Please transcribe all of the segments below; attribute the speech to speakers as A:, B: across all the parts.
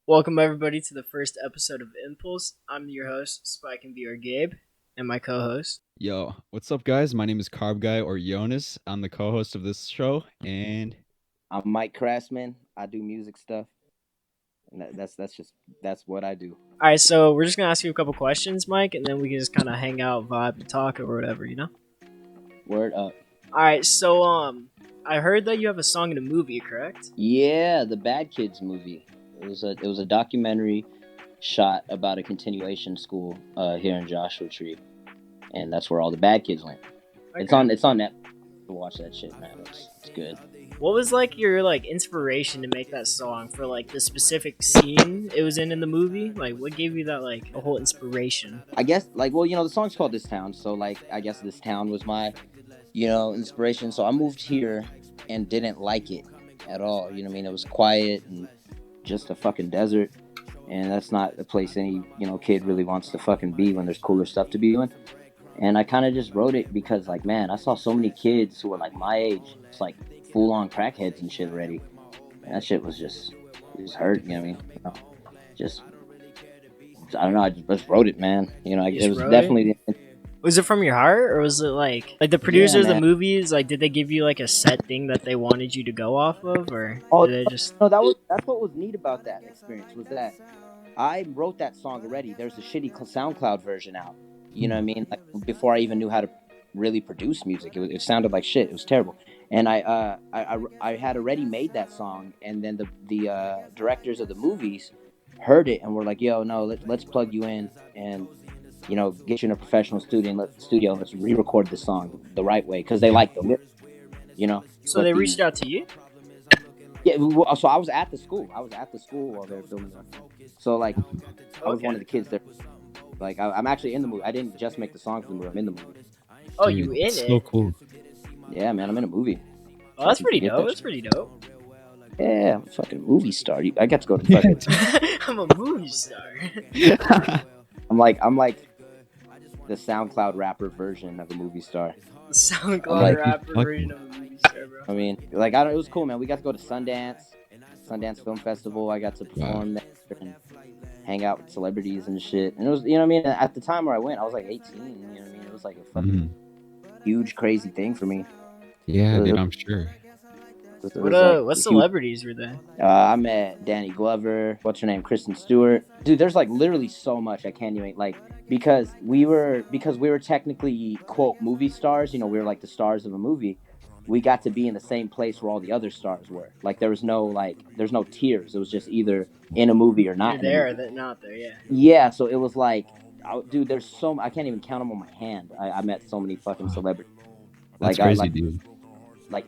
A: Welcome everybody to the first episode of Impulse. I'm your host, Spike and VR Gabe, and my co-host.
B: Yo, what's up, guys? My name is Carb Guy or Jonas. I'm the co-host of this show, and
C: I'm Mikecraftsman. I do music stuff, and that's what I do.
A: All right, so we're just gonna ask you a couple questions, Mike, and then we can just kind of hang out, vibe, and talk or whatever.
C: Word up.
A: All right, so I heard that you have a song in a movie, correct?
C: Yeah, the Bad Kids movie. It was a documentary shot about a continuation school here in Joshua Tree, and that's where all the bad kids went.
A: Okay.
C: It's on Netflix. Watch that shit, man. It's good.
A: What was like your inspiration to make that song for like the specific scene it was in the movie? Like, what gave you that a whole inspiration?
C: I guess the song's called This Town, so I guess this town was my inspiration. So I moved here and didn't like it at all. You know what I mean? It was quiet and just a fucking desert, and that's not a place any kid really wants to fucking be when there's cooler stuff to be doing. And I kind of just wrote it because, like, man, I saw so many kids who were like my age, it's like full on crackheads and shit already. And that shit was just hurt. You know what I mean? Just I don't know. I just wrote it, man. It was definitely.
A: Was it from your heart, or was it like the producers of the
C: man.
A: movies? Like, did they give you like a set thing that they wanted you to go off of, or did they just?
C: No, that's what was neat about that experience was that I wrote that song already. There's a shitty SoundCloud version out. You know what I mean? Like before I even knew how to really produce music, it sounded like shit. It was terrible. And I had already made that song, and then the directors of the movies heard it and were like, "Yo, no, let's plug you in and get you in a professional studio and let's re-record the song the right way because they like the lyrics,
A: So they reached out to you.
C: Yeah, so I was at the school. While they were filming that. So I was one of the kids there. I'm actually in the movie. I didn't just make the song for the movie. I'm in the movie.
A: Oh,
B: dude,
A: you in it?
B: so cool.
C: Yeah, man, I'm in a movie.
A: Oh, that's pretty dope. That's pretty dope.
C: Yeah, I'm a fucking movie star. I got to go to fucking.
A: I'm a movie star.
C: I'm like the SoundCloud rapper version of a movie star.
A: The SoundCloud rapper version of a movie star, bro.
C: I mean, it was cool, man. We got to go to Sundance Film Festival. I got to perform there and hang out with celebrities and shit. And it was, what I mean, at the time where I went, I was like 18. You know what I mean? It was like a fucking huge, crazy thing for me.
B: Yeah, dude, I'm sure.
A: What celebrities were there?
C: I met Danny Glover. What's her name? Kristen Stewart. Dude, there's literally so much I can't even because we were technically quote movie stars. We were like the stars of a movie. We got to be in the same place where all the other stars were. There was there's no tiers. It was just either in a movie or not.
A: You're there, or they're not there. Yeah.
C: Yeah. So it was dude, there's I can't even count them on my hand. I met so many fucking celebrities.
B: That's crazy, dude.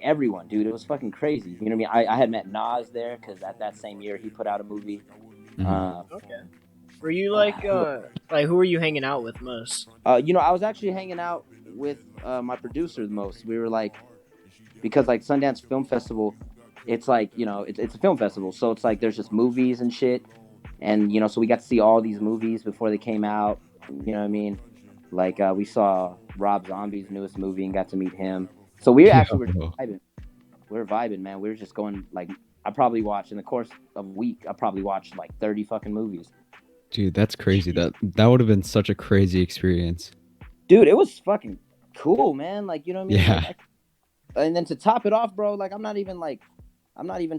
C: Everyone, dude, it was fucking crazy. You know what I mean? I had met Nas there because at that same year he put out a movie.
A: Okay. Were you who were you hanging out with most?
C: I was actually hanging out with my producer the most. We were because Sundance Film Festival, it's it's a film festival, so it's there's just movies and shit, and so we got to see all these movies before they came out. You know what I mean? We saw Rob Zombie's newest movie and got to meet him. So we actually were vibing. We were vibing, man. We were just going I probably watched in the course of a week. I probably watched 30 fucking movies.
B: Dude, that's crazy. That would have been such a crazy experience.
C: Dude, it was fucking cool, man. You know what I mean?
B: Yeah.
C: And then to top it off, bro, I'm not even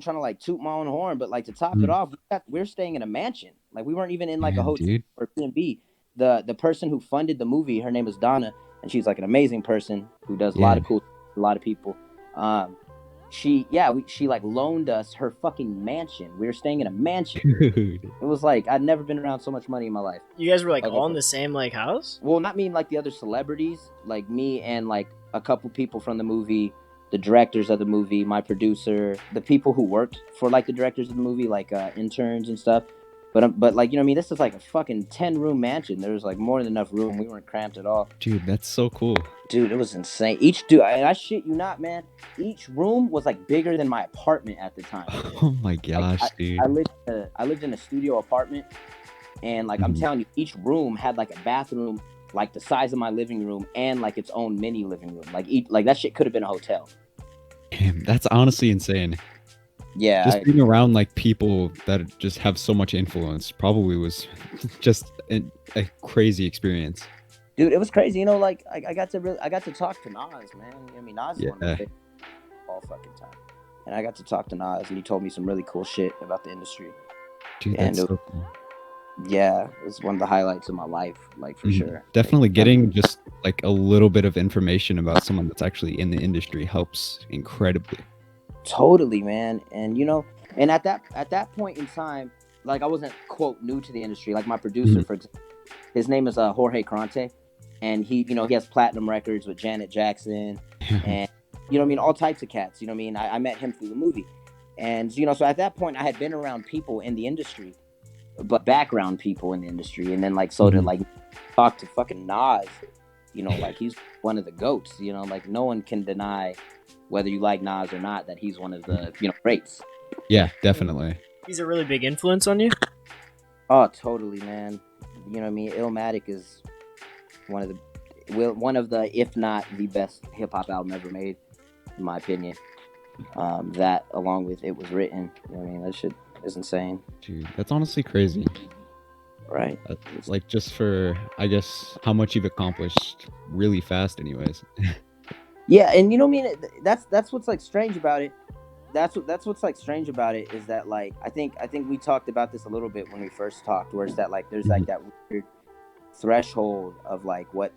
C: trying to toot my own horn, but to top it off, we're staying in a mansion. We weren't even in a hotel, dude, or B&B. The person who funded the movie, her name is Donna, and she's an amazing person who does a lot of cool, a lot of people. She loaned us her fucking mansion. We were staying in a mansion. Dude. It was I'd never been around so much money in my life.
A: You guys were all in the same house?
C: Well, not me and the other celebrities, me and a couple people from the movie, the directors of the movie, my producer, the people who worked for the directors of the movie, interns and stuff. But you know what I mean? This is a fucking 10-room mansion. There was more than enough room. We weren't cramped at all.
B: Dude, that's so cool.
C: Dude, it was insane. I shit you not, man. Each room was bigger than my apartment at the time.
B: Oh my gosh, dude.
C: I lived in a studio apartment, and I'm telling you, each room had a bathroom the size of my living room and its own mini living room. That shit could have been a hotel.
B: Damn, that's honestly insane.
C: Yeah,
B: Just being around like people that just have so much influence probably was just a crazy experience.
C: dude, it was crazy. You know, like I got to talk to Nas, man. I mean, Nas is one of my
B: Yeah,
C: favorite all fucking time. And I got to talk to Nas, and he told me some really cool shit about the industry.
B: dude,
C: And
B: that's so cool.
C: yeah, it was one of the highlights of my life, like for sure.
B: Definitely
C: Like,
B: getting just like a little bit of information about someone that's actually in the industry helps incredibly.
C: totally, man. And you know, and at that point in time, like I wasn't quote new to the industry. Like my producer, for example, his name is Jorge Carante, and he has platinum records with Janet Jackson, and you know what I mean, all types of cats. You know what I mean. I met him through the movie, and you know, so at that point, I had been around people in the industry, but background people in the industry, and then like so to like talk to fucking Nas, you know, like he's one of the goats. You know, like no one can deny whether you like Nas or not that he's one of the greats.
B: Yeah, definitely.
A: He's a really big influence on you.
C: Oh, totally, man. You know what I mean. Illmatic is one of the if not the best hip hop album ever made, in my opinion. That along with It Was Written, you know what I mean, that shit is insane.
B: Dude, that's honestly crazy.
C: Right.
B: It's like just for, I guess, how much you've accomplished really fast anyways.
C: Yeah, and you know what I mean. That's what's like strange about it. That's what's like strange about it is that like I think we talked about this a little bit when we first talked, where it's that like there's like that weird threshold of like what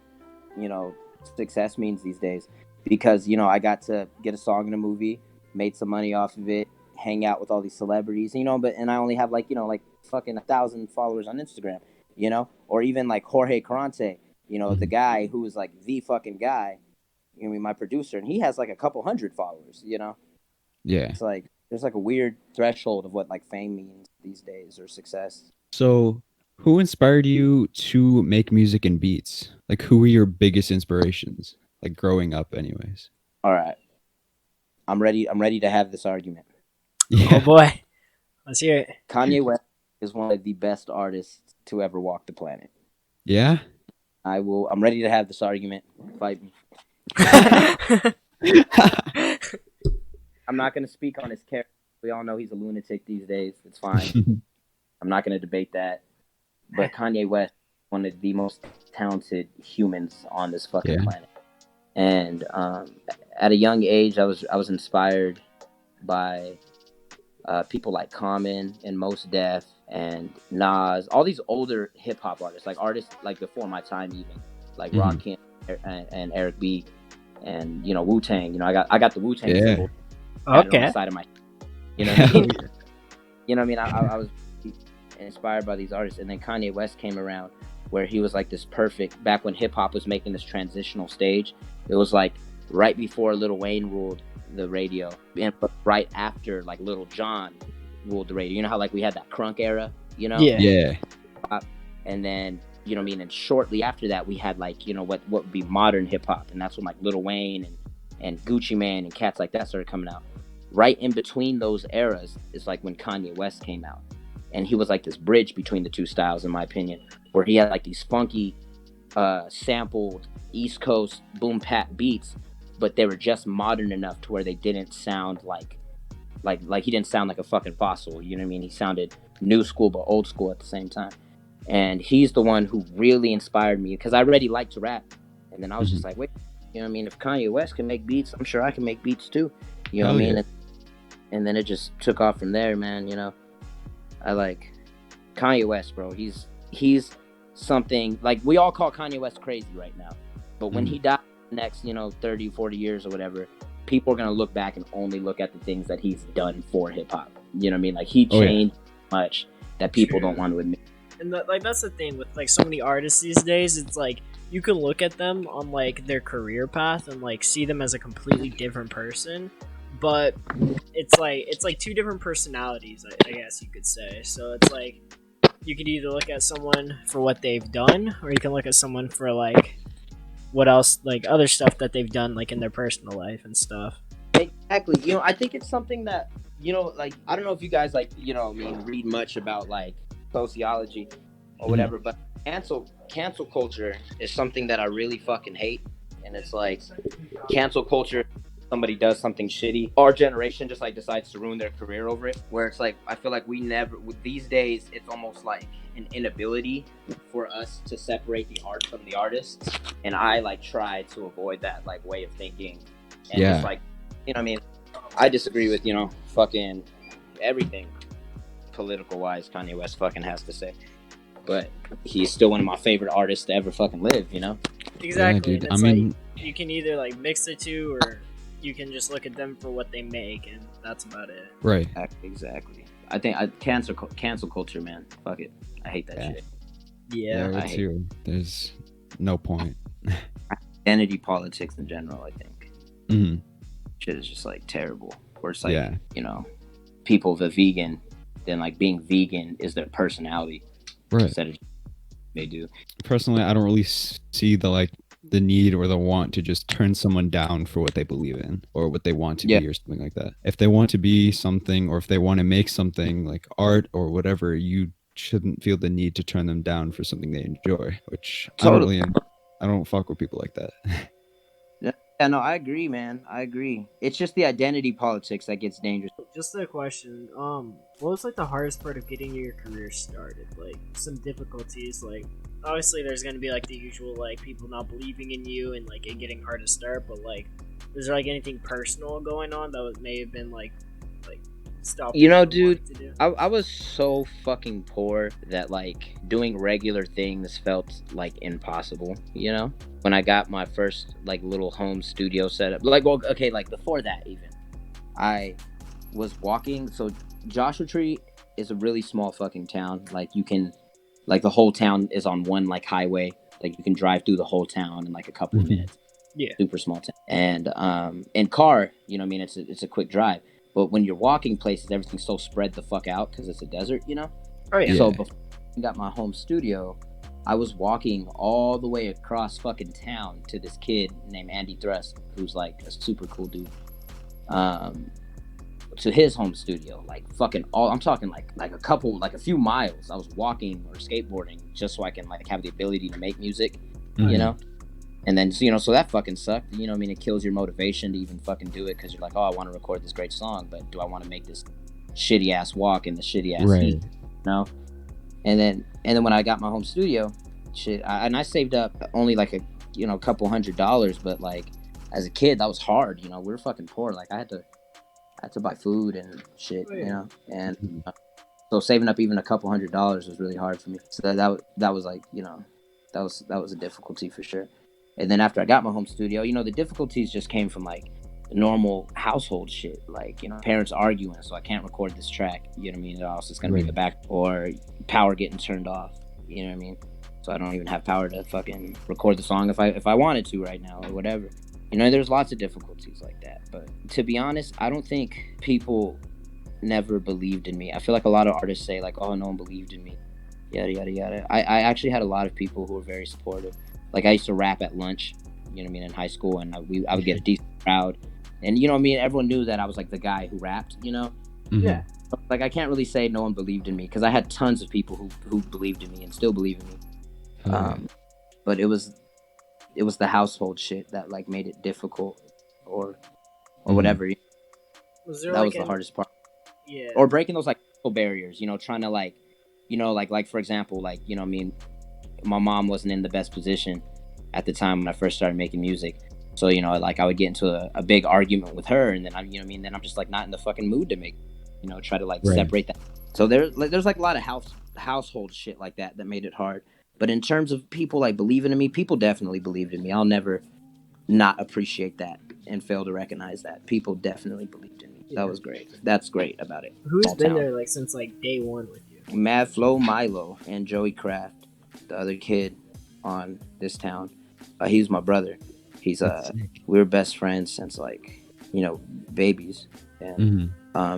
C: success means these days, because I got to get a song in a movie, made some money off of it, hang out with all these celebrities, and I only have like like fucking 1,000 followers on Instagram, or even like Jorge Carante, the guy who is like the fucking guy, I mean, my producer, and he has like a couple hundred followers,
B: Yeah.
C: It's like there's like a weird threshold of what like fame means these days or success.
B: So, who inspired you to make music and beats? Like, who were your biggest inspirations? Like growing up, anyways.
C: All right, I'm ready to have this argument.
A: Oh boy, let's hear it.
C: Kanye West is one of the best artists to ever walk the planet.
B: Yeah.
C: I'm ready to have this argument. Fight me. I'm not going to speak on his character. We all know he's a lunatic these days. It's fine. I'm not going to debate that. But Kanye West, one of the most talented humans on this fucking planet. And at a young age, I was inspired by people like Common and Mos Def and Nas, all these older hip hop artists like before my time, even like Rakim and Eric B. And Wu Tang. I got the Wu Tang symbol.
A: Okay.
C: On the side of my, you know what I mean? You know what I mean? I was inspired by these artists, and then Kanye West came around, where he was like this perfect. Back when hip hop was making this transitional stage, it was like right before Lil Wayne ruled the radio, and but right after like Lil Jon ruled the radio. You know how like we had that crunk era,
B: Yeah.
C: And then what I mean, and shortly after that we had like what would be modern hip hop, and that's when like Lil Wayne and Gucci Mane and cats like that started coming out. Right in between those eras is like when Kanye West came out, and he was like this bridge between the two styles, in my opinion, where he had like these funky sampled East Coast boom bap beats, but they were just modern enough to where they didn't sound like he didn't sound like a fucking fossil. You know what I mean? He sounded new school but old school at the same time. And he's the one who really inspired me, because I already liked to rap, and then I was just like, wait, you know what I mean? If Kanye West can make beats, I'm sure I can make beats too. You know what I mean?
B: Yeah.
C: And then it just took off from there, man. I like Kanye West, bro. He's something like we all call Kanye West crazy right now, but when he dies the next 30, 40 years or whatever, people are gonna look back and only look at the things that he's done for hip hop. You know what I mean? Like he changed much that people don't want to admit.
A: And that's the thing with like so many artists these days. It's like you can look at them on like their career path and like see them as a completely different person, but it's like two different personalities, I guess you could say. So it's like you could either look at someone for what they've done, or you can look at someone for like what else, like other stuff that they've done like in their personal life and stuff.
C: Exactly. I think it's something that like I don't know if you guys like read much about like sociology or whatever, but cancel culture is something that I really fucking hate. And it's like cancel culture somebody does something shitty, our generation just like decides to ruin their career over it. Where it's like I feel like we never these days it's almost like an inability for us to separate the art from the artist. And I like try to avoid that like way of thinking and just like you know what I mean. I disagree with fucking everything political wise Kanye West fucking has to say. But he's still one of my favorite artists to ever fucking live,
A: Exactly.
B: Yeah, dude.
A: And it's like you can either like mix the two, or you can just look at them for what they make, and that's about it.
B: Right.
C: Exactly. I think cancel culture, man. Fuck it. I hate that shit.
A: Yeah,
B: I too. There's no point.
C: Identity politics in general, I think.
B: Mm-hmm.
C: Shit is just like terrible. Where it's like, people the vegan, then like being vegan is their personality.
B: Right.
C: Instead of they do.
B: Personally, I don't really see the need or the want to just turn someone down for what they believe in or what they want to be or something like that. If they want to be something, or if they want to make something like art or whatever, you shouldn't feel the need to turn them down for something they enjoy, which totally. I don't fuck with people like that.
C: Yeah, no, I agree, man. I agree. It's just the identity politics that gets dangerous.
A: Just a question. What was like the hardest part of getting your career started? Like some difficulties. Like obviously, there's gonna be like the usual like people not believing in you and like it getting hard to start. But like, is there like anything personal going on that may have been like stop?
C: Dude, I was so fucking poor that like doing regular things felt like impossible. When I got my first like little home studio setup, like like before that even, I was walking. So Joshua Tree is a really small fucking town. Like you can, like the whole town is on one like highway. Like you can drive through the whole town in like a couple of minutes.
A: Yeah,
C: super small town. And in car, it's a quick drive. But when you're walking places, everything's so spread the fuck out because it's a desert,
A: Oh yeah.
C: So before I got my home studio, I was walking all the way across fucking town to this kid named Andy Thrust, who's like a super cool dude. To his home studio, like fucking I'm talking like a few miles. I was walking or skateboarding just so I can like have the ability to make music, And then, so that fucking sucked. It kills your motivation to even fucking do it because you're like, oh, I want to record this great song, but do I want to make this shitty ass walk in the shitty ass heat? No. And then when I got my home studio, I saved up only like a couple $100, but like as a kid that was hard. We were fucking poor. Like I had to buy food and shit, and so saving up even a couple $100 was really hard for me. So that was like that was a difficulty for sure. And then after I got my home studio, the difficulties just came from like normal household shit, like parents arguing, so I can't record this track. You know what I mean? Else it's gonna be in the back, or power getting turned off. You know what I mean? So I don't even have power to fucking record the song if I wanted to right now or whatever. There's lots of difficulties like that. But to be honest, I don't think people never believed in me. I feel like a lot of artists say like, oh, no one believed in me, yada yada yada. I actually had a lot of people who were very supportive. Like I used to rap at lunch, in high school, and I would get a decent crowd, and everyone knew that I was like the guy who rapped,
B: Mm-hmm.
A: Yeah.
C: Like I can't really say no one believed in me because I had tons of people who believed in me and still believe in me. But it was the household shit that like made it difficult, or whatever. That was the hardest part.
A: Yeah.
C: Or breaking those like barriers, trying to like, like for example, like my mom wasn't in the best position at the time when I first started making music. So, like I would get into a big argument with her, and then then I'm just like not in the fucking mood to make, try to like separate that. So there's like a lot of household shit like that made it hard. But in terms of people like believing in me, people definitely believed in me. I'll never not appreciate that and fail to recognize that. People definitely believed in me. That was great. That's great about it.
A: Who's been there like since like day one with you?
C: Mad Flo Milo and Joey Kraft. The other kid on this town, he was my brother. He's we were best friends since like babies. And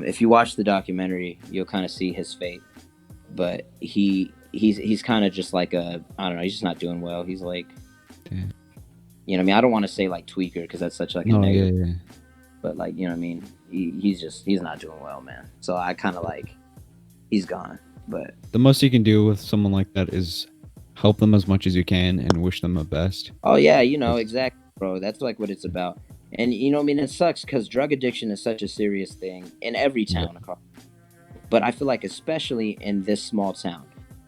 C: if you watch the documentary, you'll kind of see his fate. But he's kind of just like I don't know. He's just not doing well. He's like,
B: Damn.
C: I mean, I don't want to say like tweaker because that's such like a negative. Yeah. But like I mean, he's not doing well, man. So I kind of like he's gone. But
B: the most you can do with someone like that is help them as much as you can and wish them the best.
C: Oh yeah, exactly, bro. That's like what it's about. And you know, I mean, it sucks because drug addiction is such a serious thing in every
B: Yeah.
C: town across. But I feel like especially in this small town,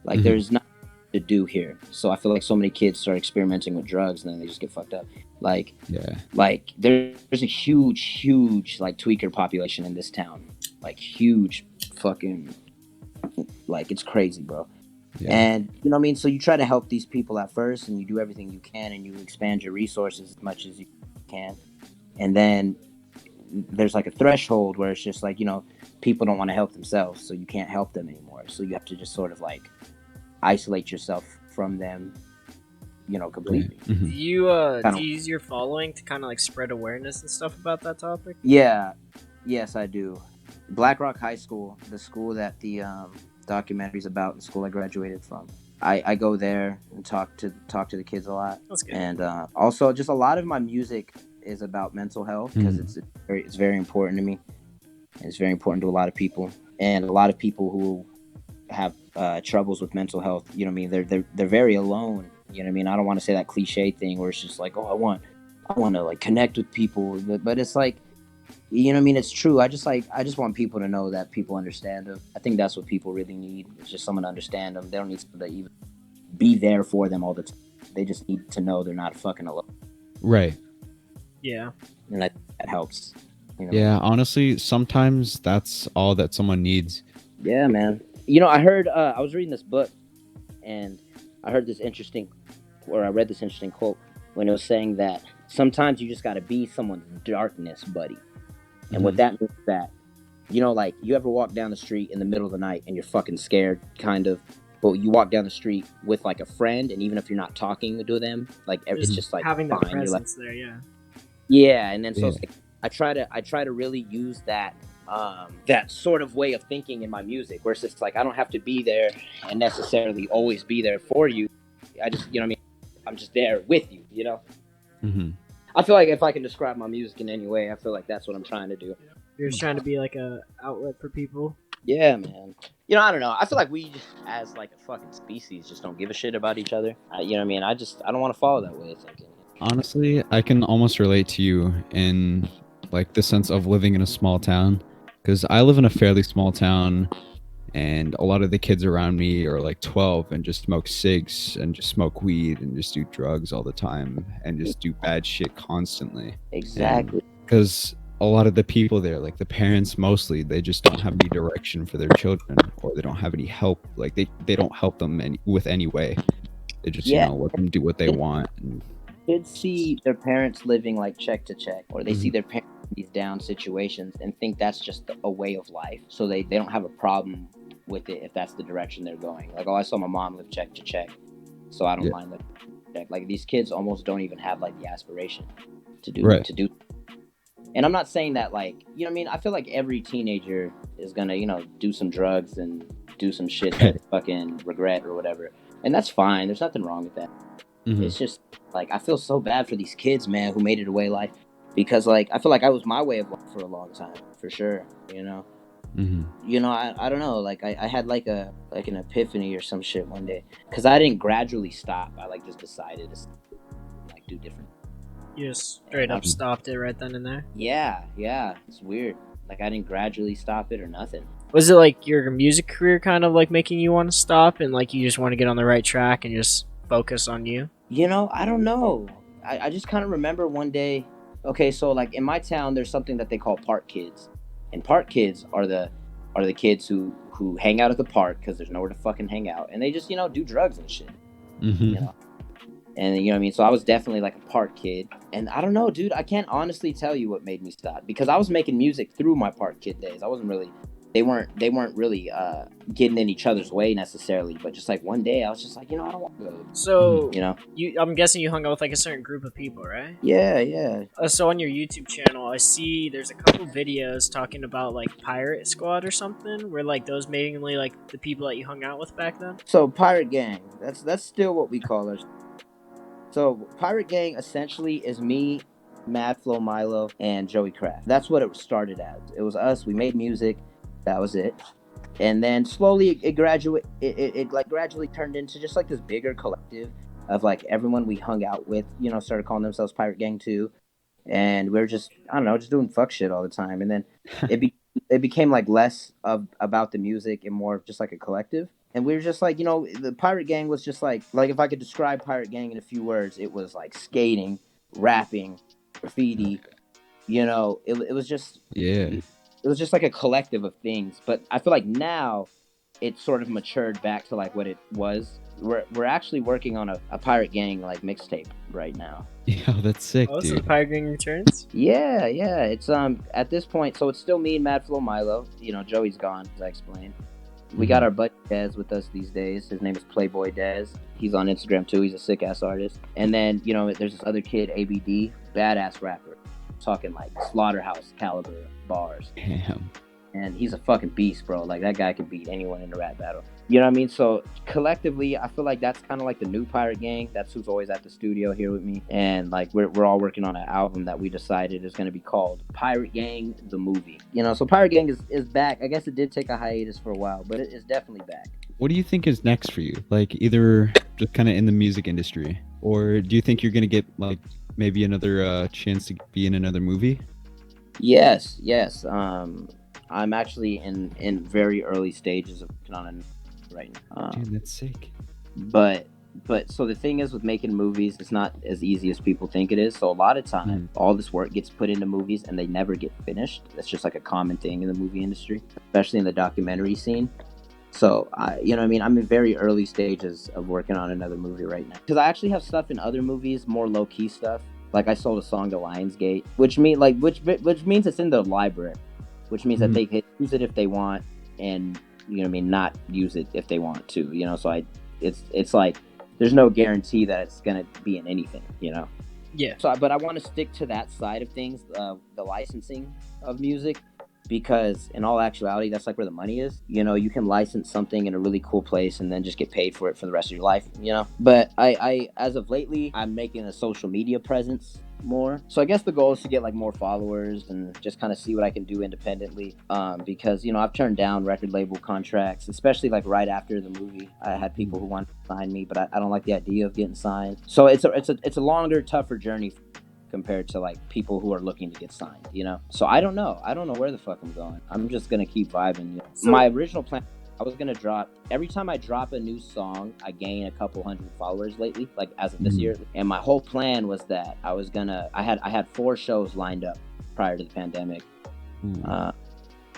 C: like
B: Mhm.
C: there's nothing to do here. So I feel like so many kids start experimenting with drugs and then they just get fucked up. Like
B: Yeah.
C: like there's a huge like tweaker population in this town. Like huge fucking like it's crazy, bro.
B: Yeah.
C: And you know what I mean? So you try to help these people at first and you do everything you can and you expand your resources as much as you can. And then there's like a threshold where it's just like, you know, people don't want to help themselves, so you can't help them anymore. So you have to just sort of like isolate yourself from them, you know, completely.
B: Mhm.
A: Do you
C: Kinda-
A: use your following to kind of like spread awareness and stuff about that topic?
C: Yeah, yes, I do. Black Rock High School, the school that the documentary's about, the school I graduated from. I go there and talk to the kids a lot,
A: That's good.
C: and also just a lot of my music is about mental health because it's very important to me. It's very important to a lot of people, and a lot of people who have troubles with mental health. You know what I mean? They're very alone. You know what I mean? I don't want to say that cliche thing where it's just like, oh, I want to like connect with people, but it's like, you know what I mean? It's true. I just want people to know that people understand them. I think that's what people really need. It's just someone to understand them. They don't need to even be there for them all the time. They just need to know they're not fucking alone,
B: Right.
A: Yeah.
C: and that helps. You know?
B: Yeah. Honestly, sometimes that's all that someone needs.
C: Yeah, man. You know, I heard I was reading this book, and I read this interesting quote when it was saying that sometimes you just got to be someone's darkness buddy. And what that means is that, you know, like you ever walk down the street in the middle of the night and you're fucking scared, kind of, but you walk down the street with like a friend, and even if you're not talking to them, like it's just like
A: having that
C: fine. You're like,
A: presence there, yeah.
C: yeah, and then so
B: Yeah.
C: it's like, I try to really use that that sort of way of thinking in my music, where it's just like I don't have to be there and necessarily always be there for you. I just, you know what I mean? I'm just there with you, you know?
B: Mm-hmm.
C: I feel like if I can describe my music in any way, I feel like that's what I'm trying to do.
A: You're just trying to be like a outlet for people.
C: Yeah, man. You know, I don't know. I feel like we, as like a fucking species, just don't give a shit about each other. You know what I mean? I don't want to follow that way of thinking.
B: Honestly, I can almost relate to you in like the sense of living in a small town, because I live in a fairly small town, and a lot of the kids around me are like 12 and just smoke cigs and just smoke weed and just do drugs all the time and just do bad shit constantly.
C: Exactly.
B: Because a lot of the people there, like the parents mostly, they just don't have any direction for their children, or they don't have any help. Like they don't help them with any way. They just,
C: Yeah.
B: let them do what they want. And
C: Kids see their parents living like check to check, or they see their parents in these down situations and think that's just a way of life. So they don't have a problem with it if that's the direction they're going. Like, oh, I saw my mom live check to check, so I don't mind living check. Like these kids almost don't even have like the aspiration to do. And I'm not saying that, like, you know what I mean? I feel like every teenager is gonna, you know, do some drugs and do some shit that they fucking regret or whatever. And that's fine. There's nothing wrong with that. It's just like I feel so bad for these kids, man, who made it a way of life, because like I feel like I was my way of life for a long time, for sure. You know, you know, I don't know, like I had like an epiphany or some shit one day, because I didn't gradually stop. I like just decided to like do different.
A: You just straight up stopped it right then and there.
C: Yeah, it's weird. Like I didn't gradually stop it or nothing.
A: Was it like your music career kind of like making you want to stop, and like you just want to get on the right track and just focus on you?
C: You know, I don't know. I just kind of remember one day. Okay, so like in my town, there's something that they call park kids, and park kids are the kids who hang out at the park because there's nowhere to fucking hang out, and they just, you know, do drugs and shit. You know, and you know what I mean. So I was definitely like a park kid, and I don't know, dude. I can't honestly tell you what made me stop, because I was making music through my park kid days. I wasn't really. They weren't really getting in each other's way necessarily, but just like one day I was just like, you know, I don't want to go.
A: So
C: You know,
A: I'm guessing you hung out with like a certain group of people, right?
C: yeah.
A: So on your YouTube channel, I see there's a couple videos talking about like Pirate Squad or something, where like those mainly like the people that you hung out with back then.
C: So Pirate Gang, that's still what we call us. So Pirate Gang essentially is me, Mad Flow Milo, and Joey Craft. That's what it started as. It was us. We made music. That was it. And then slowly it like gradually turned into just like this bigger collective of like everyone we hung out with, you know, started calling themselves Pirate Gang too. and we were just, I don't know, just doing fuck shit all the time. And then it be it became like less of about the music and more of just like a collective. And we were just like, the Pirate Gang was just like if I could describe Pirate Gang in a few words, it was like skating, rapping, graffiti. It was just
B: Yeah.
C: it was just like a collective of things. But I feel like now it's sort of matured back to like what it was. We're actually working on a Pirate Gang like mixtape right now.
B: Yeah, that's sick,
A: Oh, so the
B: dude.
A: Pirate Gang returns?
C: Yeah, yeah. It's at this point, so it's still me and Mad Flow Milo. Joey's gone, as I explained. We got our buddy Dez with us these days. His name is Playboy Dez. He's on Instagram too. He's a sick ass artist. And then, there's this other kid, ABD, badass rapper, talking like slaughterhouse caliber bars.
B: Damn.
C: And he's a fucking beast, bro. Like, that guy could beat anyone in a rap battle. You know what I mean? So collectively, I feel like that's kind of like the new Pirate Gang. That's who's always at the studio here with me. And like we're all working on an album that we decided is going to be called Pirate Gang the Movie. So Pirate Gang is back. I guess it did take a hiatus for a while, but it is definitely back.
B: What do you think is next for you? Like either just kind of in the music industry, or do you think you're gonna get like maybe another chance to be in another movie?
C: Yes. I'm actually in very early stages of working on it right now.
B: Dude, that's sick.
C: But so the thing is with making movies, it's not as easy as people think it is. So a lot of time, all this work gets put into movies and they never get finished. That's just like a common thing in the movie industry, especially in the documentary scene. So I'm in very early stages of working on another movie right now. Because I actually have stuff in other movies, more low key stuff. Like I sold a song to Lionsgate, which means it's in the library, which means that they can use it if they want, and not use it if they want to. So it's like there's no guarantee that it's gonna be in anything.
A: Yeah.
C: So, but I want to stick to that side of things, the licensing of music, because in all actuality, that's like where the money is. You can license something in a really cool place and then just get paid for it for the rest of your life. But I as of lately, I'm making a social media presence more. So I guess the goal is to get like more followers and just kind of see what I can do independently. Because I've turned down record label contracts, especially like right after the movie. I had people who wanted to sign me, but I don't like the idea of getting signed. So it's a longer, tougher journey compared to like people who are looking to get signed. So I don't know where the fuck I'm going. I'm just gonna keep vibing.
A: So-
C: My original plan, I was gonna drop, every time I drop a new song, I gain a couple hundred followers lately, like as of this year. And my whole plan was that I had 4 shows lined up prior to the pandemic.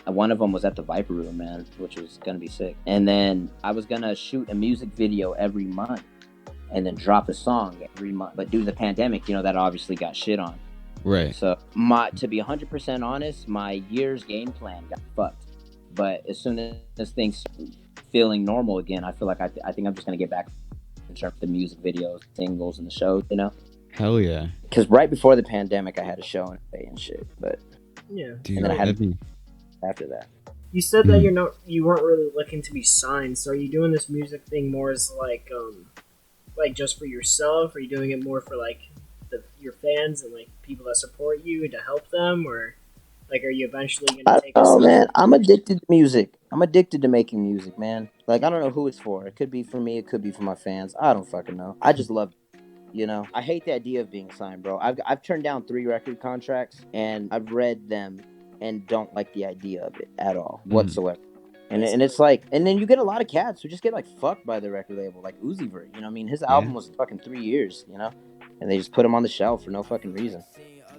C: One of them was at the Viper Room, man, which was gonna be sick. And then I was gonna shoot a music video every month and then drop a song every month. But due to the pandemic, that obviously got shit on.
B: Right.
C: So to be 100% honest, my year's game plan got fucked. But as soon as things feeling normal again, I feel like I think I'm just gonna get back in terms of the music videos, singles, and the shows.
B: Hell yeah.
C: Because right before the pandemic, I had a show and shit. But
A: Yeah.
B: Dude,
C: and then I had
B: that'd be-
C: after that.
A: You said that you weren't really looking to be signed. So are you doing this music thing more as like just for yourself? Are you doing it more for like your fans and like people that support you to help them, or like are you eventually gonna take?
C: Oh man, I'm addicted to music. I'm addicted to making music, man. Like I don't know who it's for. It could be for me. It could be for my fans. I don't fucking know. I just love it. I hate the idea of being signed, bro. I've turned down 3 record contracts and I've read them and don't like the idea of it at all whatsoever. And it's like, and then you get a lot of cats who just get like fucked by the record label, like Uzi Vert. His album was fucking 3 years, and they just put him on the shelf for no fucking reason.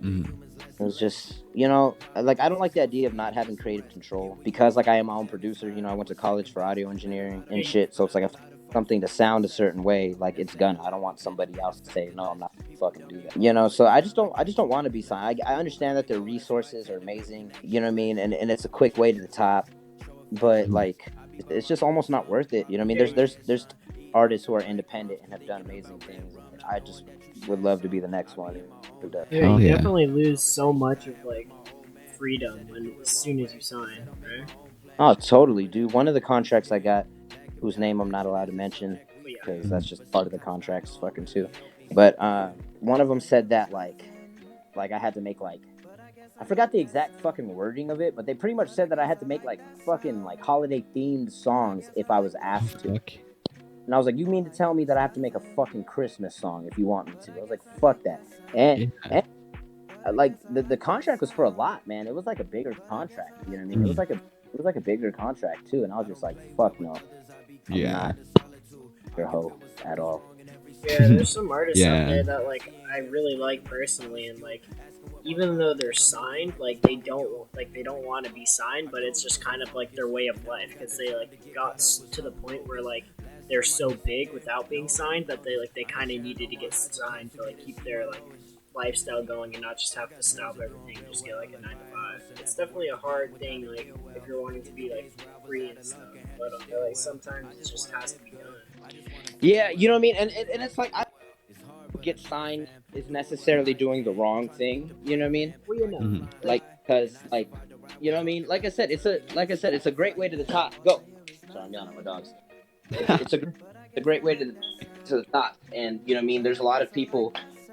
C: It was just, like I don't like the idea of not having creative control because like I am my own producer. I went to college for audio engineering and shit, so it's like something to sound a certain way, like it's gonna. I don't want somebody else to say no. I'm not gonna fucking do that. So I just don't want to be signed. I understand that their resources are amazing. You know what I mean, and it's a quick way to the top. But like it's just almost not worth it. There's artists who are independent and have done amazing things. I just would love to be the next one who does.
A: Yeah, you definitely lose so much of like freedom as soon as you sign, right?
C: Oh, totally, dude. One of the contracts I got, whose name I'm not allowed to mention because that's just part of the contracts, fucking too. But one of them said that like I had to make like, I forgot the exact fucking wording of it, but they pretty much said that I had to make like fucking like holiday themed songs if I was asked to. And I was like, you mean to tell me that I have to make a fucking Christmas song if you want me to? I was like, fuck that. And like the contract was for a lot, man. It was like a bigger contract. You know what I mean? It was like a bigger contract too, and I was just like, fuck no, I'm
B: Yeah.
C: not your hoe at all.
A: Yeah, there's some artists out
B: Yeah.
A: there that like I really like personally, and like even though they're signed, like they don't want to be signed, but it's just kind of like their way of life because they like got to the point where like they're so big without being signed that they kind of needed to get signed to like keep their like lifestyle going and not just have to stop everything and just get like a 9 to 5. It's definitely a hard thing like if you're wanting to be like free and stuff, but like sometimes it just has to be done.
C: Yeah, you know what I mean? And it's like I don't get signed is necessarily doing the wrong thing. You know what I mean?
A: Well, you know,
B: Mhm.
C: Like because like you know what I mean? Like I said, it's a great way to the top. Go. Sorry, I'm yelling at my dogs. It's a great way to the top, and you know what I mean. There's a lot of people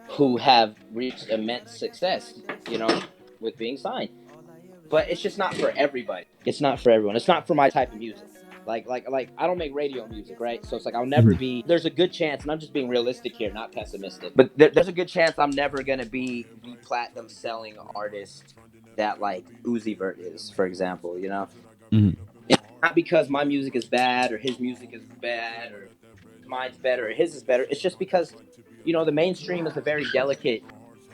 C: who have reached immense success, you know, with being signed, but it's just not for everybody. It's not for everyone. It's not for my type of music. Like I don't make radio music, right? So it's like I'll never be. There's a good chance, and I'm just being realistic here, not pessimistic. But there's a good chance I'm never gonna be the platinum selling artist that like Uzi Vert is, for example. You know,
B: Mhm.
C: it's not because my music is bad or his music is bad or mine's better or his is better. It's just because you know the mainstream is a very delicate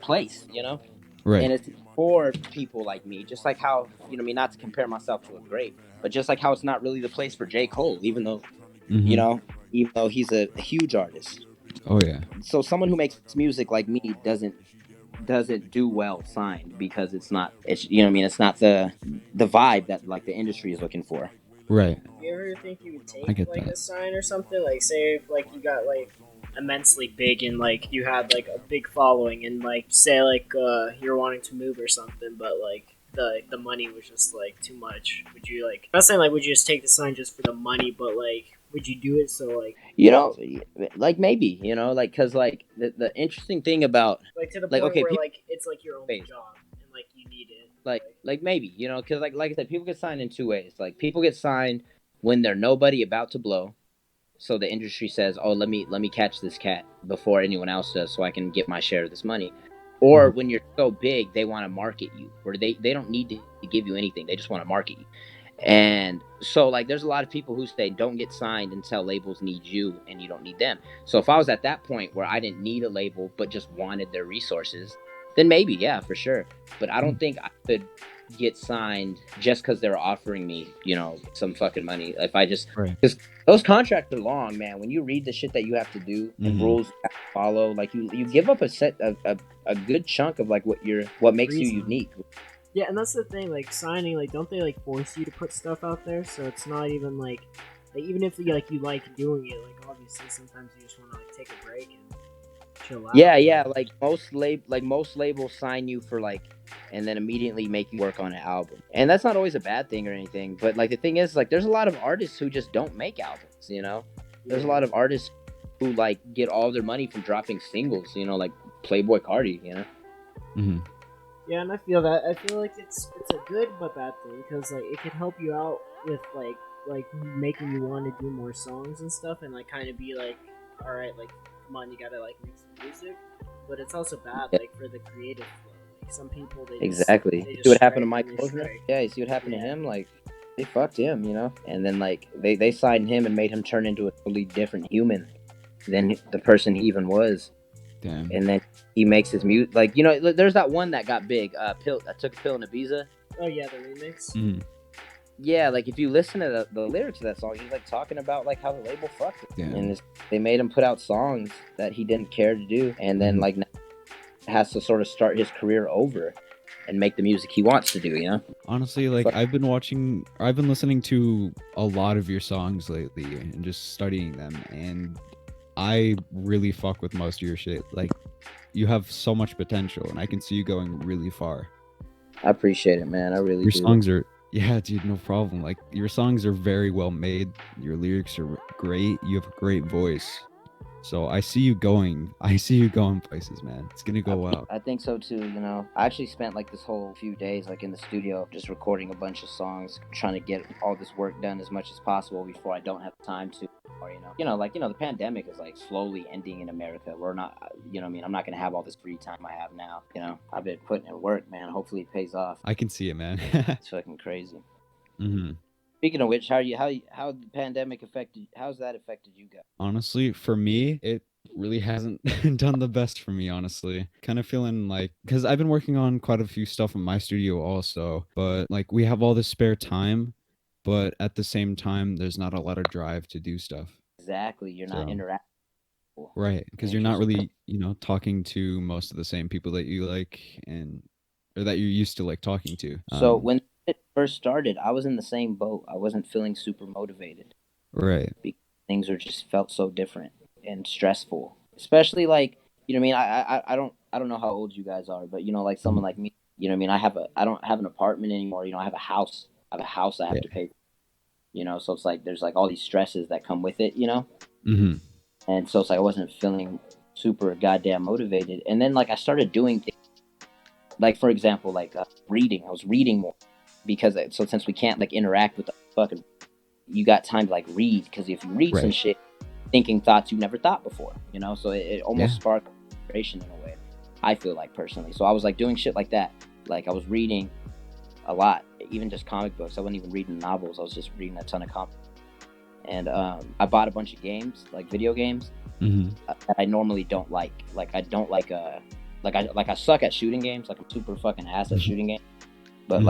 C: place. You know,
B: Right.
C: and it's for people like me, just like how you know I mean, not to compare myself to a great, but just like how it's not really the place for J. Cole, even though you
B: Mhm.
C: know, even though he's a huge artist.
B: Oh yeah.
C: So someone who makes music like me doesn't do well signed because it's you know what I mean, it's not the vibe that like the industry is looking for.
B: Right.
A: Do you ever think you would
B: I
A: take
B: get
A: like
B: that.
A: a sign or something? Like say if like you got like immensely big and like you had like a big following and like say like you're wanting to move or something, but like the money was just like too much. Would you like not saying like would you just take the sign just for the money, but like would you do it so
C: You know, like maybe, you know, like cuz like the interesting thing about
A: like to the
C: like
A: point
C: okay,
A: where
C: people
A: like it's like your only job and like you need it.
C: like maybe, you know, cuz like I said people get signed in two ways. Like people get signed when they're nobody about to blow. So the industry says, "Oh, let me catch this cat before anyone else does, so I can get my share of this money." Or
B: Mhm.
C: when you're so big, they want to market you, where they don't need to give you anything; they just want to market you. And so, like, there's a lot of people who say, "Don't get signed until labels need you, and you don't need them." So if I was at that point where I didn't need a label but just wanted their resources, then maybe, yeah, for sure. But I don't think I could get signed just because they're offering me, you know, some fucking money. If I just
B: Right.
C: because those contracts are long, man. When you read the shit that you have to do and
B: Mhm.
C: rules you have to follow, like you give up a good chunk of like what makes you
A: Reason.
C: unique.
A: Yeah, and that's the thing. Like signing, like don't they like force you to put stuff out there? So it's not even like even if you like doing it, like obviously sometimes you just want to like take a break and chill out.
C: Yeah. Like most labels sign you for like, and then immediately make you work on an album, and that's not always a bad thing or anything. But like the thing is, like, there's a lot of artists who just don't make albums. You know, there's a lot of artists who like get all their money from dropping singles. You know, like Playboy Cardi. You know.
B: Mhm.
A: Yeah, and I feel that. I feel like it's a good but bad thing because like it can help you out with like making you want to do more songs and stuff and like kind of be like, all right, like come on, you gotta like make some music. But it's also bad
C: Yeah,
A: like for the creative flow. Like some people
C: exactly.
A: they
C: See
A: just
C: what happened to
A: strike
C: Mike
A: and they
C: Posner?
A: strike.
C: Yeah, you see what happened to
A: Yeah.
C: him? Like they fucked him, you know. And then like they signed him and made him turn into a totally different human than the person he even was.
B: Damn.
C: And then he makes his music like you know. There's that one that got big. Pill. I took a pill in Ibiza.
A: Oh yeah, the remix.
B: Mhm.
C: Yeah, like if you listen to the lyrics of that song, he's like talking about like how the label fucked him,
B: Damn.
C: and they made him put out songs that he didn't care to do, and then like now has to sort of start his career over and make the music he wants to do. You know.
B: Honestly, like I've been listening to a lot of your songs lately and just studying them, and I really fuck with most of your shit. Like you have so much potential, and I can see you going really far.
C: I appreciate it, man. I really
B: Your
C: do.
B: songs are, yeah, dude, no problem. Like your songs are very well made. Your lyrics are great. You have a great voice. So I see you going. I see you going places, man. It's gonna go well.
C: I think so too. You know, I actually spent like this whole few days like in the studio just recording a bunch of songs, trying to get all this work done as much as possible before I don't have time to. Or The pandemic is like slowly ending in America. We're not, I'm not gonna have all this free time I have now. I've been putting in work, man. Hopefully it pays off.
B: I can see it, man.
C: It's fucking crazy. Speaking of which, how the pandemic how's that affected you guys?
B: Honestly, for me, it really hasn't done the best for me, honestly. Kind of feeling like, because I've been working on quite a few stuff in my studio also, but like we have all this spare time, but at the same time, there's not a lot of drive to do stuff.
C: Exactly. You're not interacting.
B: Right, because you're not really, talking to most of the same people that you like or that you're used to like talking to.
C: So when it first started, I was in the same boat. I wasn't feeling super motivated.
B: Right.
C: Because things just felt so different and stressful. Especially like, I don't know how old you guys are, but like someone like me, I don't have an apartment anymore. I have a house. I have to pay. So it's like there's like all these stresses that come with it, And so it's like I wasn't feeling super goddamn motivated. And then like I started doing things. Like for example, like reading. I was reading more because since we can't like interact with the fucking, you got time to like read, because if you read some shit, thinking thoughts you never thought before, so it almost sparked inspiration in a way, I feel like personally. So I was like doing shit like that. Like I was reading a lot, even just comic books. I wasn't even reading novels. I was just reading a ton of comics. And I bought a bunch of games, like video games, that I normally don't like. Like I don't like I suck at shooting games. Like I'm super fucking ass at shooting games. But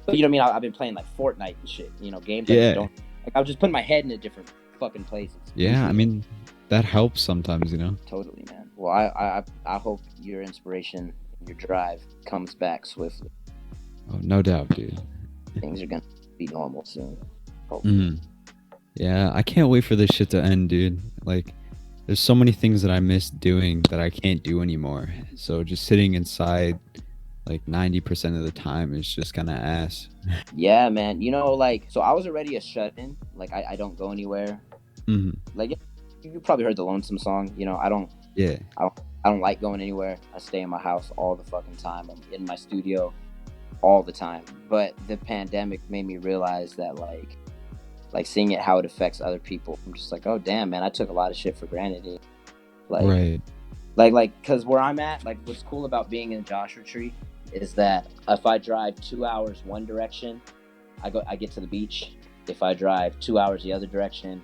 C: but you know what I mean? I've been playing like Fortnite and shit. Games that just don't. Like I was just putting my head in a different fucking places.
B: Yeah, I mean that helps sometimes,
C: Totally, man. Well, I hope your inspiration, your drive comes back swiftly.
B: Oh, no doubt, dude.
C: Things are gonna be normal soon.
B: Yeah, I can't wait for this shit to end, dude. Like, there's so many things that I miss doing that I can't do anymore. So just sitting inside like 90% of the time is just kind of ass.
C: Yeah, man. So I was already a shut-in. Like I don't go anywhere. Like you probably heard the Lonesome song. I don't.
B: Yeah.
C: I don't like going anywhere. I stay in my house all the fucking time. I'm in my studio all the time. But the pandemic made me realize that like seeing it, how it affects other people. I'm just like, oh damn, man, I took a lot of shit for granted. Like, because where I'm at, like, what's cool about being in Joshua Tree is that if I drive 2 hours one direction, I get to the beach. If I drive 2 hours the other direction,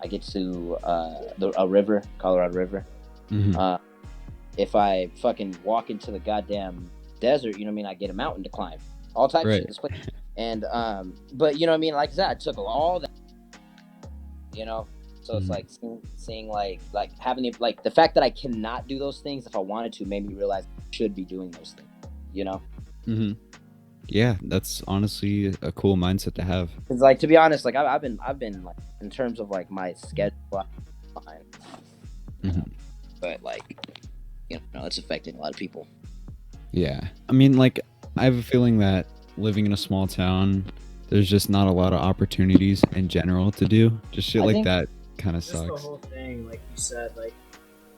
C: I get to a river, Colorado River. If I fucking walk into the goddamn desert, I get a mountain to climb. All types of shit. This place. And but like I said, I took all that, so it's like seeing like having the fact that I cannot do those things if I wanted to made me realize I should be doing those things.
B: Yeah, that's honestly a cool mindset to have.
C: Because like, to be honest, like I've been like, in terms of like my schedule, but like it's affecting a lot of people.
B: Yeah, I mean, like I have a feeling that living in a small town, there's just not a lot of opportunities in general to do. Just shit like that kind of sucks.
A: Just the whole thing, like you said, like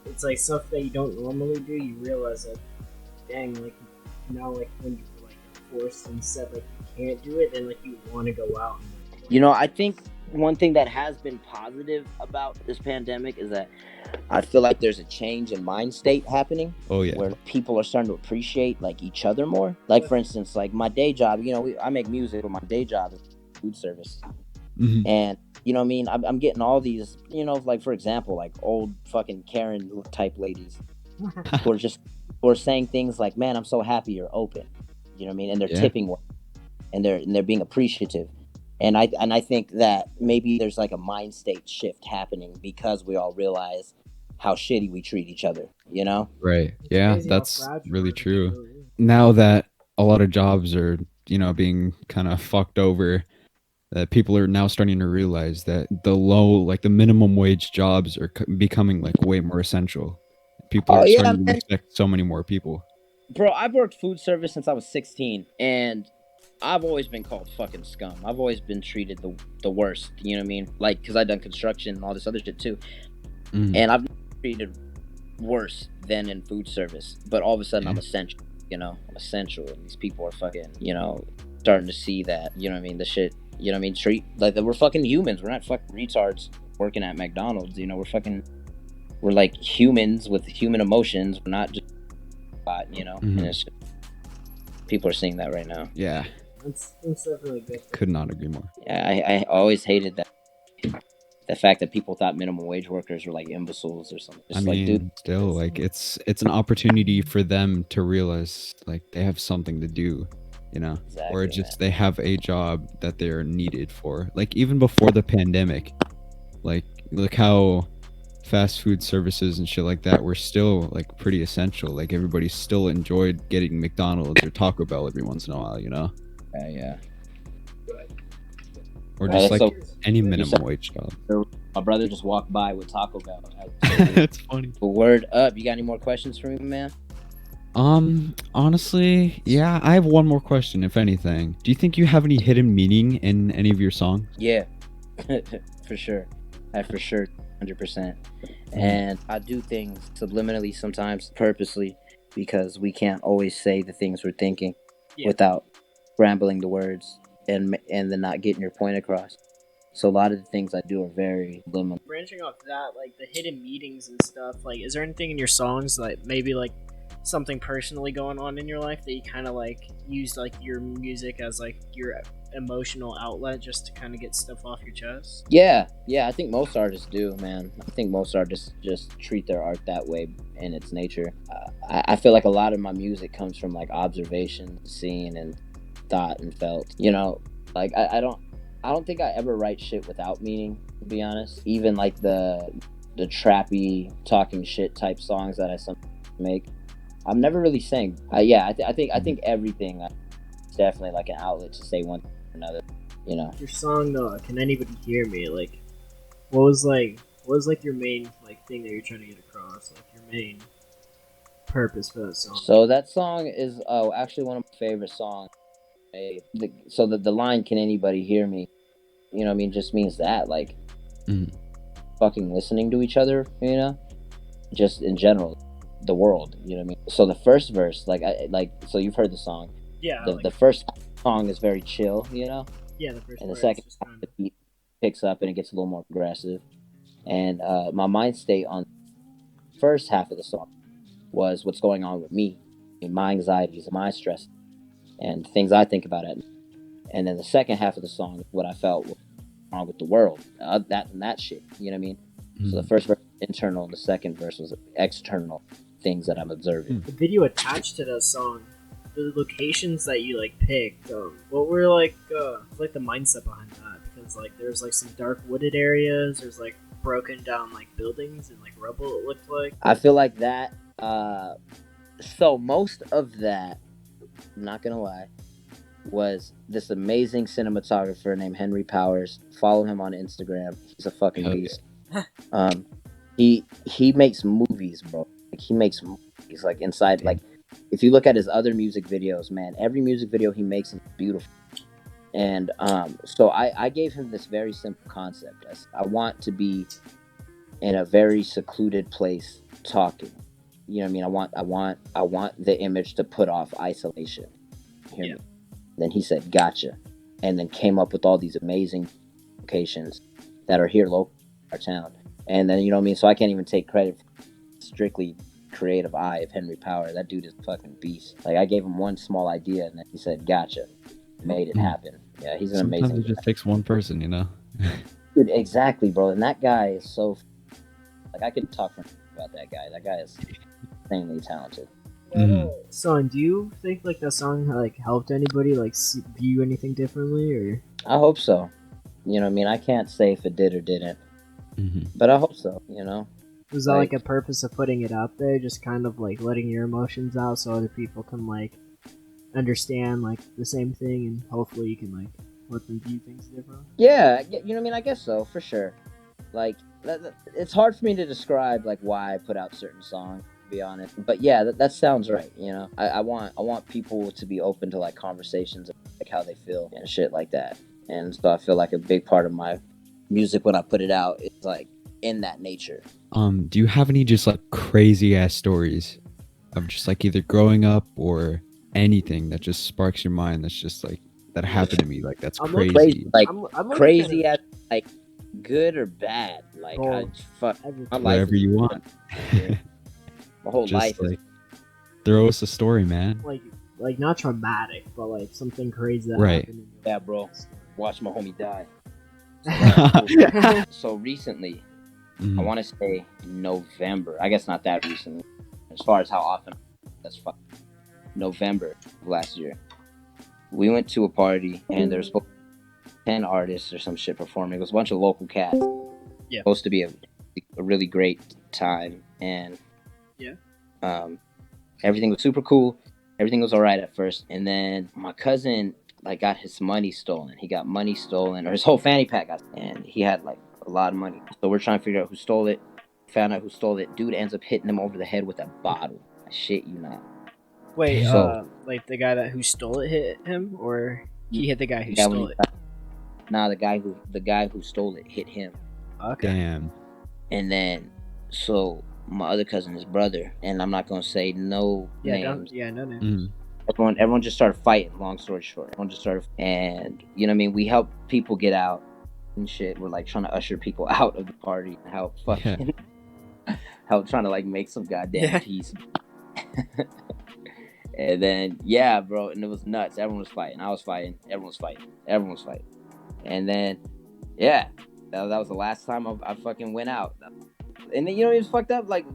A: it's like stuff that you don't normally do. You realize that, dang, like now, like when you're like forced and said like you can't do it, then like you want to go out. And,
C: I think one thing that has been positive about this pandemic is that I feel like there's a change in mind state happening.
B: Oh yeah.
C: Where people are starting to appreciate like each other more. Like for instance, like my day job, I make music, but my day job is food service. And I mean, I'm getting all these, like for example, like old fucking Karen type ladies who are saying things like, "Man, I'm so happy you're open." You know what I mean? And they're tipping, and they're being appreciative. And I think that maybe there's like a mind state shift happening because we all realize how shitty we treat each other,
B: Right. Yeah, that's really true. Now that a lot of jobs are, being kind of fucked over, that people are now starting to realize that the minimum wage jobs are becoming like way more essential. People are starting to expect so many more people.
C: Bro, I've worked food service since I was 16, and I've always been called fucking scum. I've always been treated the worst, you know what I mean? Like, because I've done construction and all this other shit too. And I've been treated worse than in food service. But all of a sudden, I'm essential, I'm essential. And these people are fucking, starting to see that, you know what I mean? The shit, treat, like, we're fucking humans. We're not fucking retards. working at McDonald's. You know, we're like humans with human emotions. We're not just you know, and it's just, people are seeing that right now.
B: Yeah,
A: That's definitely good.
B: could not agree more.
C: Yeah, I always hated that. The fact that people thought minimum wage workers were like imbeciles or something. Just
B: I
C: like,
B: mean,
C: dude,
B: still, like it's an opportunity for them to realize like they have something to do, you know, or
C: exactly,
B: just
C: man.
B: they have a job that they're needed for. Like even before the pandemic, like look how fast food services and shit like that were still like pretty essential. Like everybody still enjoyed getting McDonald's or Taco Bell every once in a while, you know,
C: Yeah.
B: or
C: Right,
B: just
C: that's
B: like
C: so.
B: any
C: You
B: minimum
C: said
B: wage job.
C: my brother just walked by with Taco Bell.
B: It's funny.
C: But word up, you got any more questions for me, man?
B: Honestly, yeah, I have one more question, if anything. Do you think you have any hidden meaning in any of your songs?
C: Yeah, for sure. I for sure, 100%. And I do things subliminally sometimes, purposely, because we can't always say the things we're thinking without scrambling the words and then not getting your point across. So a lot of the things I do are very subliminal.
A: Branching off that, like the hidden meetings and stuff, like is there anything in your songs that maybe like something personally going on in your life that you kind of like use like your music as like your emotional outlet just to kind of get stuff off your chest?
C: Yeah, I think most artists do, man. I think most artists just treat their art that way in its nature. I feel like a lot of my music comes from like observation, seeing, and thought and felt. You know, like I don't think I ever write shit without meaning. To be honest, even like the trappy talking shit type songs that I sometimes make, I'm never really saying. Yeah, I think everything is definitely like an outlet to say one thing or another. You know.
A: Your song, Can Anybody Hear Me? Like, what was like your main like thing that you're trying to get across? Like your main purpose for that song?
C: So that song is actually one of my favorite songs. So the line "Can anybody hear me?" You know, what I mean, just means that like fucking listening to each other. You know, just in general, the world. You know what I mean? So the first verse, so you've heard the song.
A: Yeah.
C: The first song is very chill. You know.
A: Yeah, the first.
C: And the second half, the beat picks up and it gets a little more aggressive. And my mind state on the first half of the song was what's going on with me, my anxieties, my stress, and things I think about it. And then the second half of the song, what I felt was wrong with the world, that shit. You know what I mean? So the first verse was internal, and the second verse was external things that I'm observing.
A: The video attached to that song, the locations that you like picked, what were like the mindset behind that? Because like there's like some dark wooded areas, there's like broken down like buildings and like rubble. It looked like.
C: I feel like that. So most of that, I'm not gonna lie, was this amazing cinematographer named Henry Powers. Follow him on Instagram. He's a fucking beast. He makes movies, bro. Like he makes movies like inside. Like if you look at his other music videos, man, every music video he makes is beautiful. And so I gave him this very simple concept. I want to be in a very secluded place talking. You know what I mean? I want the image to put off isolation. Hear me? Then he said, "Gotcha," and then came up with all these amazing locations that are here local in our town. And then you know what I mean? So I can't even take credit for strictly creative eye of Henry Power. That dude is a fucking beast. Like I gave him one small idea and then he said, "Gotcha," made it happen. Yeah, he's an
B: Sometimes
C: amazing
B: it just takes one person, you know.
C: dude. Exactly, bro. And that guy is so like I could talk about that guy. That guy is insanely talented.
A: Son, do you think like that song like helped anybody like view anything differently, or?
C: I hope so. You know what I mean? I can't say if it did or didn't, but I hope so. You know.
A: Was that like a purpose of putting it out there, just kind of like letting your emotions out so other people can like understand like the same thing, and hopefully you can like let them view things differently?
C: Yeah, you know what I mean? I guess so, for sure. Like, it's hard for me to describe like why I put out certain songs, to be honest. But yeah, that sounds right. You know, I want people to be open to like conversations, like how they feel and shit like that. And so I feel like a big part of my music when I put it out is like in that nature.
B: Do you have any just like crazy ass stories of just like either growing up or anything that just sparks your mind? That's just like that happened to me. Like that's crazy.
C: Like
A: I'm
C: crazy as like Good or bad? Like I
A: Both.
C: fuck
A: Everything.
C: my life
B: Whatever
C: is
B: you want.
C: my life
B: Whatever
C: is
B: you want.
C: my whole life
B: Just
C: is
B: like throw us a story, man.
A: Like not traumatic, but like something crazy that
B: Right.
A: happened. In your
C: yeah, bro.
A: story.
C: Watch my homie die.
B: Mhm.
C: So recently, I want to say November. I guess not that recently. As far as how often, that's November of last year. We went to a party and there was supposed to be 10 artists or some shit performing. It was a bunch of local cats.
A: Yeah.
C: Supposed to be a really great time, and
A: Yeah.
C: everything was super cool. Everything was all right at first, and then my cousin like got his money stolen. He got money stolen, or his whole fanny pack got, and he had like a lot of money. So we're trying to figure out who stole it. Found out who stole it. Dude ends up hitting him over the head with a bottle. I shit you not.
A: Wait,
C: So-
A: like the guy who stole it hit him, or he hit the guy who
C: Yeah, when
A: stole
C: he-
A: it?
C: Nah, the guy who stole it hit him.
A: Okay.
B: Damn.
C: And then, so my other cousin, his brother, and I'm not gonna say no
A: Yeah.
C: names.
A: No name.
B: Mhm.
C: Everyone just started fighting. Long story short, everyone just started, and you know what I mean. We helped people get out and shit. We're like trying to usher people out of the party and help fucking help trying to like make some goddamn
A: Yeah.
C: peace. And then yeah, bro, and it was nuts. Everyone was fighting. I was fighting. Everyone was fighting. Everyone was fighting. And then yeah, that was the last time I fucking went out. And then you know it was fucked up. Like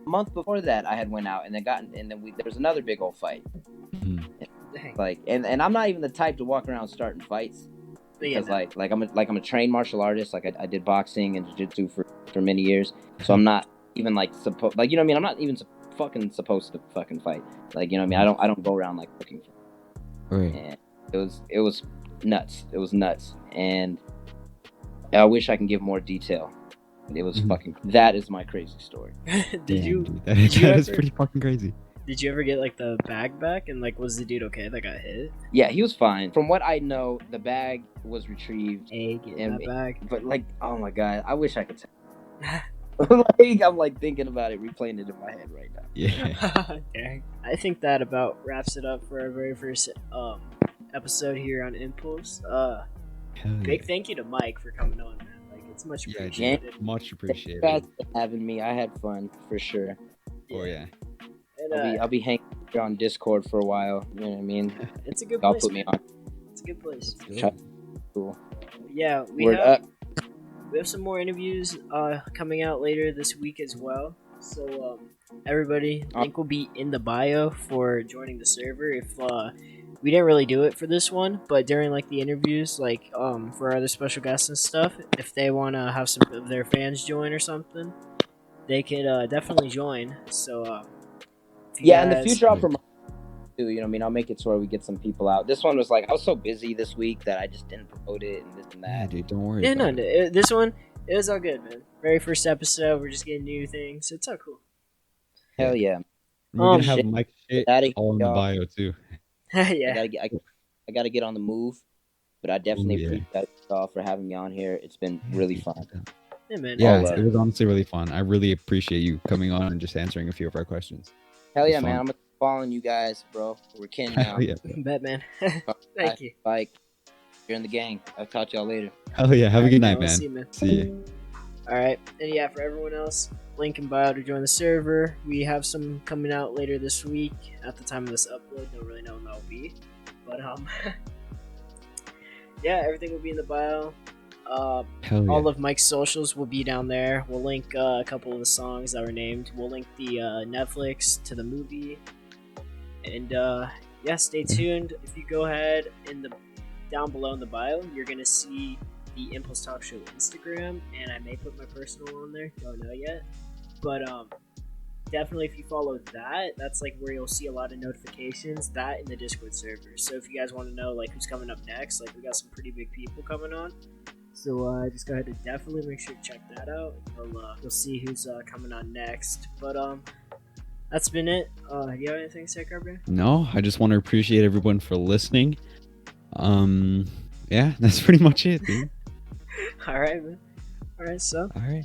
C: a month before that, I had went out and then there was another big old fight.
B: Mhm.
A: Dang.
C: Like and I'm not even the type to walk around starting fights because like I'm a trained martial artist. Like I did boxing and jiu-jitsu for many years, so I'm not even like supposed like you know what I mean. I'm not even fucking supposed to fucking fight. Like you know what I mean. I don't go around like looking for.
B: Right.
C: And it was nuts. It was nuts, and I wish I can give more detail. It was fucking. That is my crazy story.
A: Did
B: Damn,
A: you?
B: dude. That
A: did you
B: is
A: ever-
B: pretty fucking crazy.
A: Did you ever get like the bag back? And like, was the dude okay that got hit?
C: Yeah, he was fine. From what I know, the bag was retrieved.
A: Get
C: And-
A: that bag.
C: But like, oh my god, I wish I could tell. Like, I'm like thinking about it, replaying it in my head right now.
B: Yeah.
A: Dang. I think that about wraps it up for our very first episode here on Impulse.
B: Hell
A: Big
B: yeah.
A: thank you to Mike for coming on, man. Like, it's much
B: Yeah,
A: appreciated.
B: dude. Much
C: Thank you
B: appreciated.
C: guys for having me. I had fun for sure.
B: Oh yeah.
A: And,
C: I'll be hanging here on Discord for a while. You know what I mean?
A: it's a good
C: Y'all
A: place.
C: put me
A: man.
C: on.
A: It's a good place.
C: Try- Cool.
A: Yeah,
C: Word up.
A: we have some more interviews coming out later this week as well. So everybody, link will be in the bio for joining the server. If we didn't really do it for this one, but during like the interviews, like for our other special guests and stuff, if they want to have some of their fans join or something, they could definitely join. So if you
C: Yeah, in the
A: guys-
C: future I'll promote too. You know what I mean? I'll make it so where we get some people out. This one was like I was so busy this week that I just didn't promote it and this and
B: Yeah,
C: that.
B: dude. Don't worry.
A: Yeah, no,
B: about it.
A: no, this one it was all good, man. Very first episode, we're just getting new things. It's all cool.
C: Hell yeah.
B: We're gonna have
C: shit.
B: Mike shit
C: Outta here,
B: all in the
C: y'all.
B: bio too.
A: Yeah.
C: I gotta get on the move. But I definitely
B: yeah.
C: appreciate y'all for having me on here. It's been really fun.
A: Yeah, man.
B: Yeah,
C: All
B: it was honestly really fun. I really appreciate you coming on and just answering a few of our questions.
C: Hell
B: It's
C: yeah, man.
B: fun.
C: I'm gonna keep following you guys, bro. We're kin now.
B: Hell yeah.
A: Bet, man. Thank you.
C: Like, you're in the gang. I'll talk to y'all later.
B: Hell yeah. Have a
A: Alright,
B: good night,
A: we'll
B: man.
A: See you, man.
B: See you.
A: All right, and yeah, for everyone else, link in bio to join the server. We have some coming out later this week. At the time of this upload, don't really know when that'll be, but yeah, everything will be in the bio.
B: Hell yeah.
A: All of Mike's socials will be down there. We'll link a couple of the songs that were named. We'll link the Netflix to the movie, and yeah, stay tuned. If you go ahead down below in the bio, you're gonna see the Impulse Talk Show Instagram, and I may put my personal on there. Don't know yet, but definitely if you follow that, that's like where you'll see a lot of notifications. That in the Discord server. So if you guys want to know like who's coming up next, like we got some pretty big people coming on. So just go ahead and definitely make sure to check that out. You'll see who's coming on next. But that's been it. You have anything to say, Carver?
B: No, I just want to appreciate everyone for listening. Yeah, that's pretty much it, dude.
A: All right, man. All right, so.
B: All right.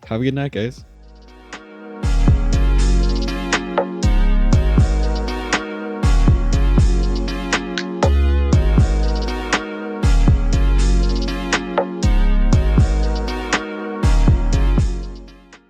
B: Have a good night, guys.